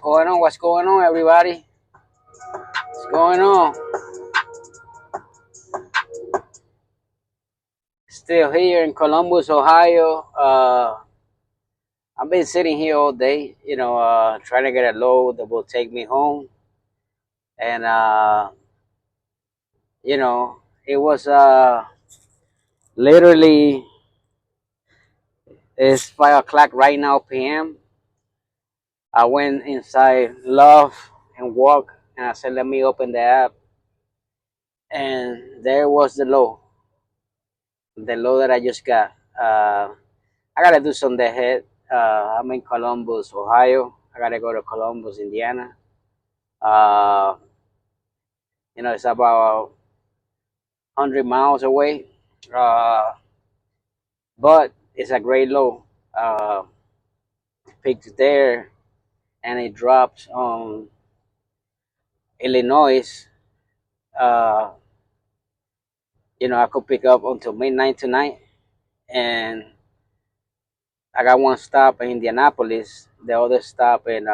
going on? What's going on, everybody? What's going on? Still here in Columbus, Ohio. I've been sitting here all day, trying to get a load that will take me home. And, it was literally, it's 5 o'clock right now, p.m. I went inside Love and Walk, and I said, let me open the app. And there was the load that I just got. I gotta do some ahead. I'm in Columbus, Ohio. I gotta go to Columbus, Indiana. Uh, it's about 100 miles away, uh, but it's a great low. Uh, Picked there, and it drops on Illinois. Uh, I could pick up until midnight tonight, and I got one stop in Indianapolis, the other stop in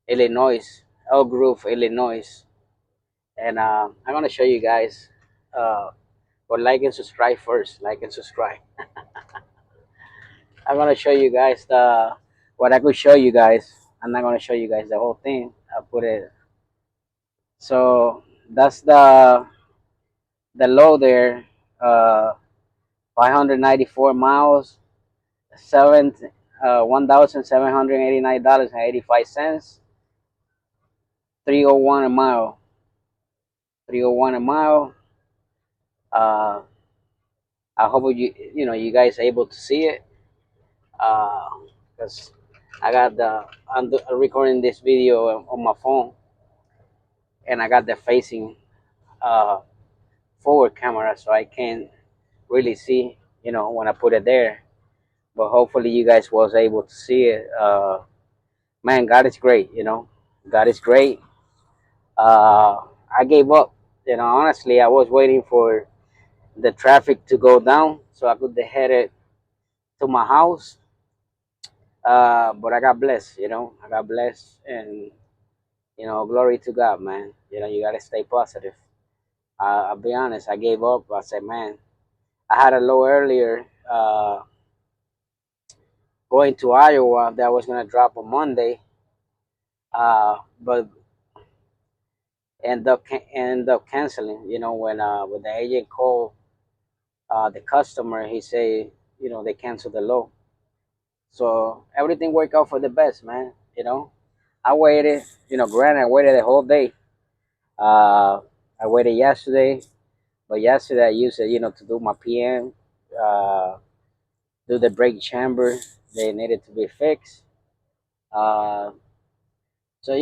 Illinois, Elk Grove, Illinois. And I'm gonna show you guys. But like and subscribe first. Like and subscribe. I'm gonna show you guys the what I could show you guys. I'm not gonna show you guys the whole thing. I put it. So that's the low there. 594 miles, 1,789.85. 301 a mile. 301 a mile. Uh, I hope you guys are able to see it. Because I'm recording this video on my phone, and I got the facing uh, forward camera, so I can't really see, when I put it there. But hopefully, you guys was able to see it. Man, God is great. God is great. I gave up. Honestly, I was waiting for the traffic to go down so I could head it to my house. But I got blessed. I got blessed, and glory to God, man. You gotta stay positive. I'll be honest, I gave up. I said, man, I had a low earlier going to Iowa that was gonna drop on Monday, but end up canceling. When the agent called the customer, he said, they canceled the low. So everything worked out for the best, man. I waited. Granted, I waited the whole day. Uh, I waited yesterday. But yesterday I used it, to do my PM, do the brake chamber. They needed to be fixed. Uh, so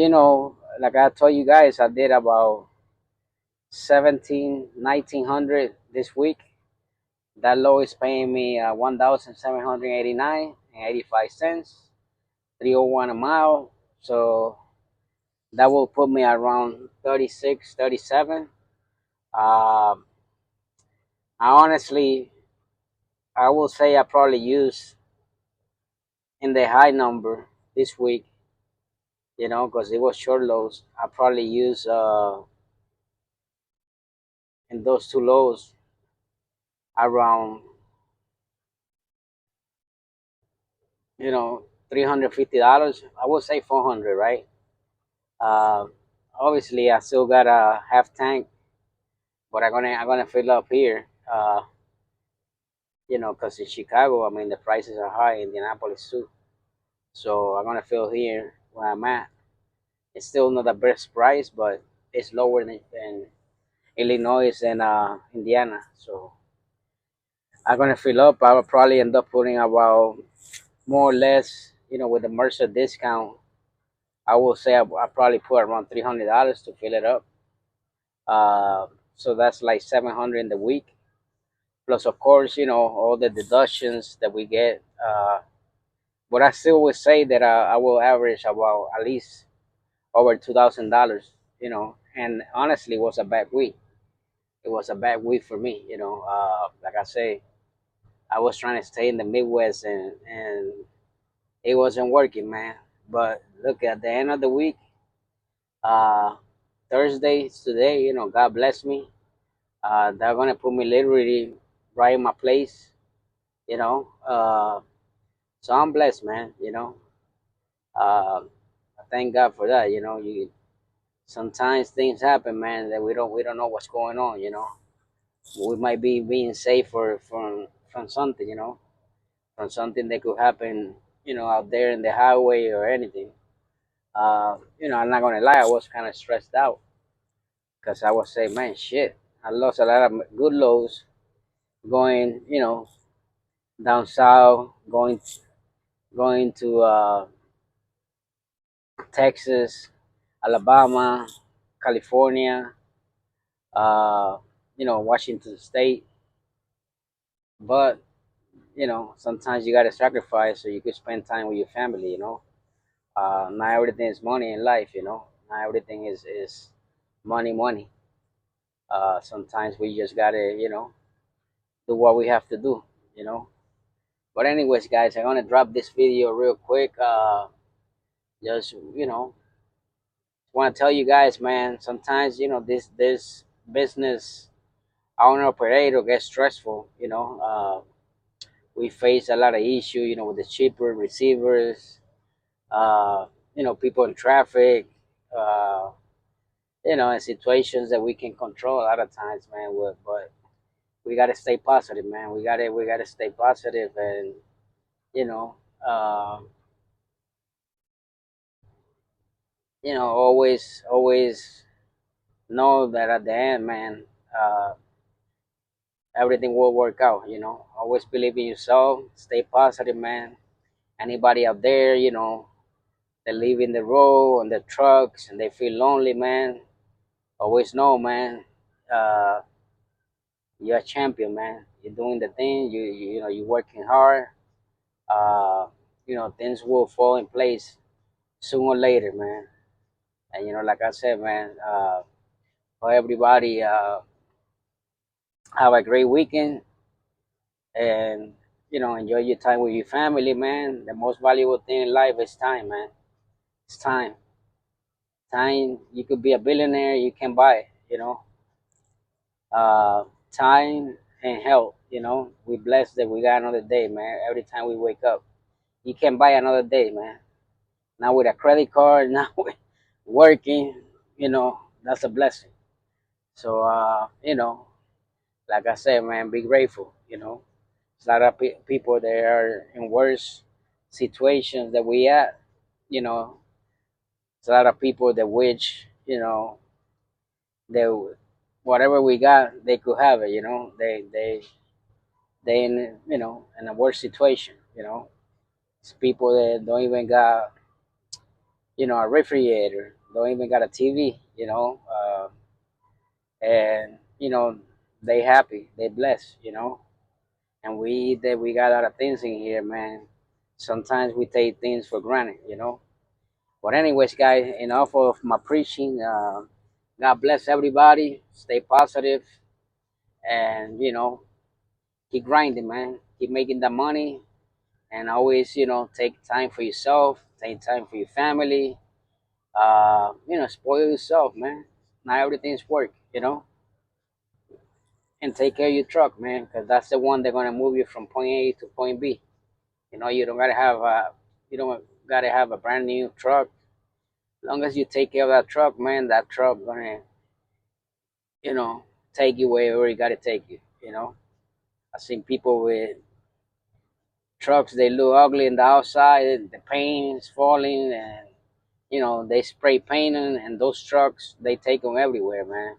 like I told you guys, I did about 1900 this week. That low is paying me 1,789.85, 301 a mile. So that will put me around 36, 37. I honestly, I will say I probably use in the high number this week, because it was short lows. I probably use in those two lows around $350. I would say 400, right? Uh, Obviously, I still got a half tank, but I'm gonna fill up here. Because in Chicago, I mean the prices are high. In Indianapolis too, so I'm gonna fill here where I'm at. It's still not the best price, but it's lower than Illinois and Indiana. So I'm gonna fill up. I will probably end up putting about more or less, with the Mercer discount. I will say I probably put around $300 to fill it up. So that's like 700 in the week. Plus, of course, all the deductions that we get. But I still would say that I will average about at least over $2,000. And honestly, it was a bad week. It was a bad week for me. Like I say, I was trying to stay in the Midwest, and it wasn't working, man. But look, at the end of the week, uh, Thursday is today. God bless me. They're gonna put me literally right in my place. You know, uh, so I'm blessed, man. Uh, I thank God for that. You sometimes things happen, man, that we don't know what's going on. We might be being safe from something. From something that could happen. Out there in the highway or anything. I'm not gonna lie, I was kind of stressed out because I was saying, man, shit, I lost a lot of good loads going, down south, going to Texas, Alabama, California, uh, Washington State. But sometimes you gotta sacrifice so you could spend time with your family. Not everything is money in life. Not everything is money, money. Sometimes we just gotta, do what we have to do. You know. But anyways, guys, I'm gonna drop this video real quick. Just want to tell you guys, man. Sometimes this business owner operator gets stressful. We face a lot of issue. With the cheaper receivers. Uh, people in traffic. Uh, in situations that we can control a lot of times, man. But we gotta stay positive, man. We gotta stay positive and you know. Um, always know that at the end, man, uh, everything will work out. Always believe in yourself, stay positive, man. Anybody out there, they live in the road on the trucks and they feel lonely, man. Always know, man, uh, you're a champion, man. You're doing the thing. You're working hard. Uh, things will fall in place sooner or later, man. And like I said, man, for everybody. Have a great weekend and enjoy your time with your family, man. The most valuable thing in life is time, man. It's time. You could be a billionaire, you can buy it. uh Time and health. We blessed that we got another day, man. Every time we wake up, you can buy another day, man. Now with a credit card, now with working, that's a blessing. So like I said, man, be grateful. There's a lot of people that are in worse situations that we at. You know, there's a lot of people that wish, they whatever we got, they could have it. They in a worse situation. It's people that don't even got a refrigerator, don't even got a TV. And they happy, they blessed. And we got a lot of things in here, man. Sometimes we take things for granted. But anyways, guys, enough of my preaching. God bless everybody. Stay positive, and keep grinding, man. Keep making the money, and always take time for yourself. Take time for your family. Spoil yourself, man. Not everything's work. And take care of your truck, man, because that's the one that's gonna move you from point A to point B. You don't gotta have a brand new truck. As long as you take care of that truck, man, that truck gonna you know take you wherever you gotta take you. I've seen people with trucks, they look ugly in the outside, the paint is falling, and they spray paint and those trucks they take them everywhere, man.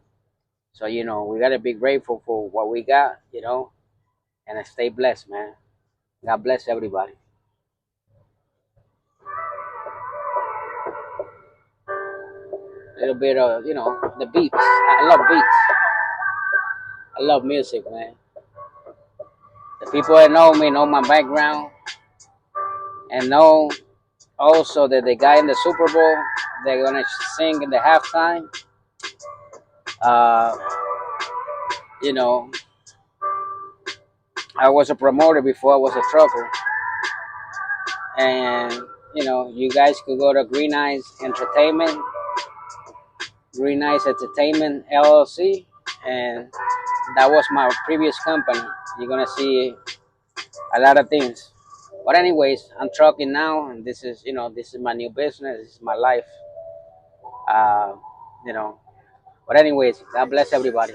So we gotta be grateful for what we got, and stay blessed, man. God bless everybody. A little bit of the beats. I love beats. I love music, man. The people that know me know my background and know also that the guy in the Super Bowl they're gonna sing in the halftime. Uh, you know, I was a promoter before I was a trucker, and you guys could go to Green Eyes Entertainment LLC, and that was my previous company. You're gonna see a lot of things. But anyways, I'm trucking now, and this is my new business. This is my life. Uh, you know. But anyways, God bless everybody.